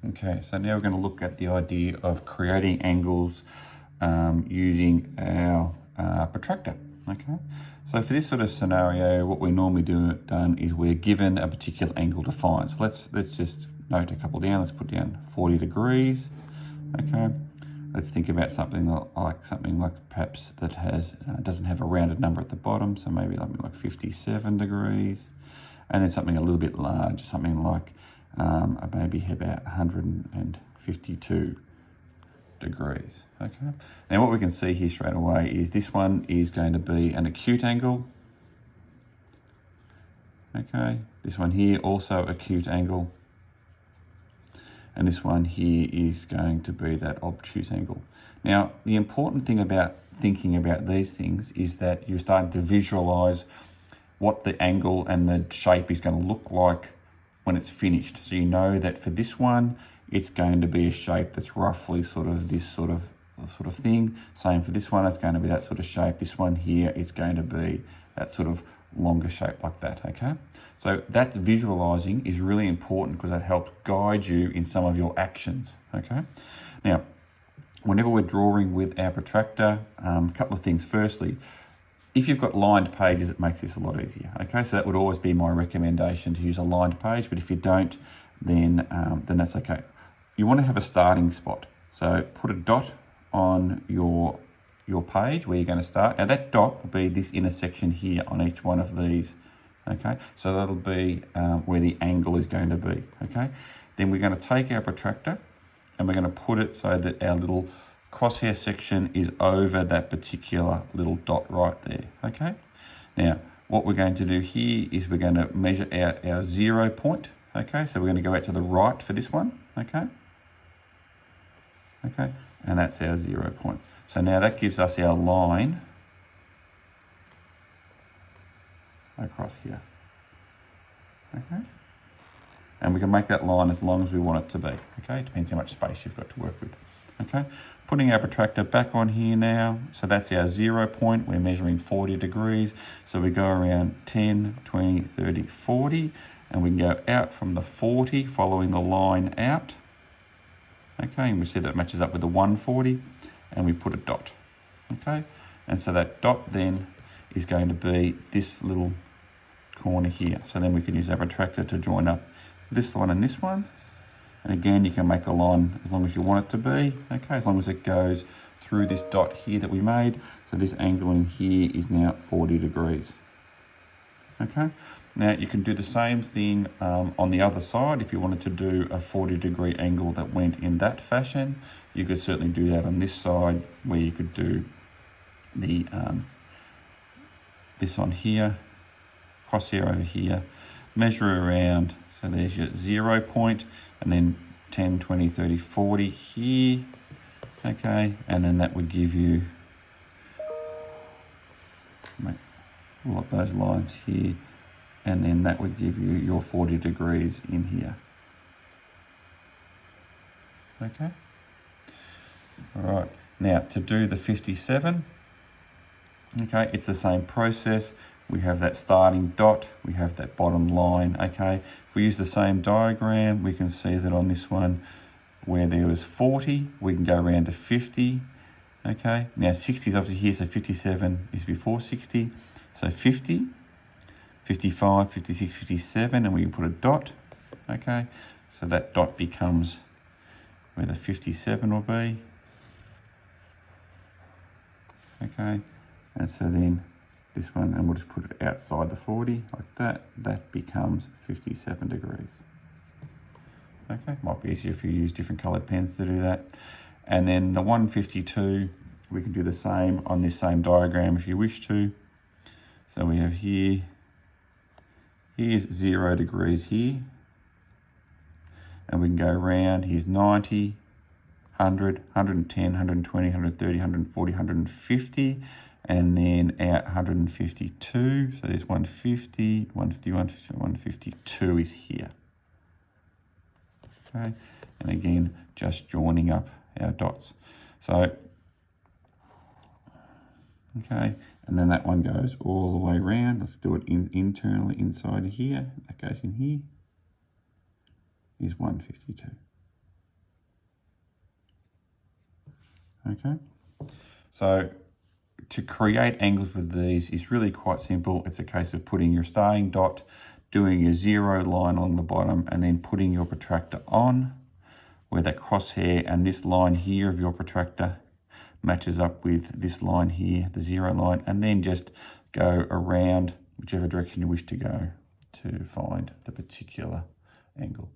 Okay, so now we're going to look at the idea of creating angles using our protractor. Okay, so for this sort of scenario, what we normally done is we're given a particular angle to find. So let's just note a couple down. Let's put down 40 degrees. Okay, let's think about something like perhaps that has doesn't have a rounded number at the bottom, so maybe like 57 degrees, and then something a little bit larger, something like maybe about 152 degrees. Okay, now what we can see here straight away is this one is going to be an acute angle. Okay, this one here also acute angle, and this one here is going to be that obtuse angle. Now, the important thing about thinking about these things is that you're starting to visualize what the angle and the shape is going to look like when it's finished. So you know that for this one, it's going to be a shape that's roughly sort of this sort of thing. Same for this one, it's going to be that sort of shape. This one here, it's going to be that sort of longer shape like that, okay? So that visualizing is really important because that helps guide you in some of your actions, okay? Now, whenever we're drawing with our protractor, a couple of things. Firstly, if you've got lined pages, it makes this a lot easier, okay? So that would always be my recommendation, to use a lined page, but if you don't, then that's okay. You want to have a starting spot. So put a dot on your page where you're going to start. Now that dot will be this intersection here on each one of these, okay? So that'll be where the angle is going to be, okay? Then we're going to take our protractor and we're going to put it so that our little crosshair section is over that particular little dot right there, okay? Now, what we're going to do here is we're going to measure out our 0 point, okay? So we're going to go out to the right for this one, okay? Okay, and that's our 0 point. So now that gives us our line across here, okay? And we can make that line as long as we want it to be, okay? Depends how much space you've got to work with, okay? Putting our protractor back on here now. So that's our 0 point. We're measuring 40 degrees. So we go around 10, 20, 30, 40, and we can go out from the 40, following the line out, okay? And we see that matches up with the 140, and we put a dot, okay? And so that dot then is going to be this little corner here. So then we can use our protractor to join up this one and this one. And again, you can make the line as long as you want it to be, okay? As long as it goes through this dot here that we made. So this angle in here is now 40 degrees, okay? Now you can do the same thing on the other side. If you wanted to do a 40-degree angle that went in that fashion, you could certainly do that on this side, where you could do the this on here, crosshair over here, measure around. So there's your 0 point, and then 10, 20, 30, 40 here, okay? And then that would give you, pull up those lines here, and then that would give you your 40 degrees in here, okay? All right, now to do the 57, okay, it's the same process. We have that starting dot, we have that bottom line, okay? If we use the same diagram, we can see that on this one, where there was 40, we can go around to 50, okay? Now 60 is obviously here, so 57 is before 60. So 50, 55, 56, 57, and we can put a dot, okay? So that dot becomes where the 57 will be, okay? And so then this one, and we'll just put it outside the 40 like that. That becomes 57 degrees. Okay, might be easier if you use different colored pens to do that. And then the 152, we can do the same on this same diagram if you wish to. So we have here's 0 degrees here. And we can go around, here's 90, 100, 110, 120, 130, 140, 150. And then out 152, so there's 150, 151, 152 is here. Okay, and again, just joining up our dots. So, okay, and then that one goes all the way around. Let's do it internally inside here. That goes in here, is 152. Okay, so to create angles with these is really quite simple. It's a case of putting your starting dot, doing your 0 line along the bottom, and then putting your protractor on where that crosshair and this line here of your protractor matches up with this line here, the 0 line, and then just go around whichever direction you wish to go to find the particular angle.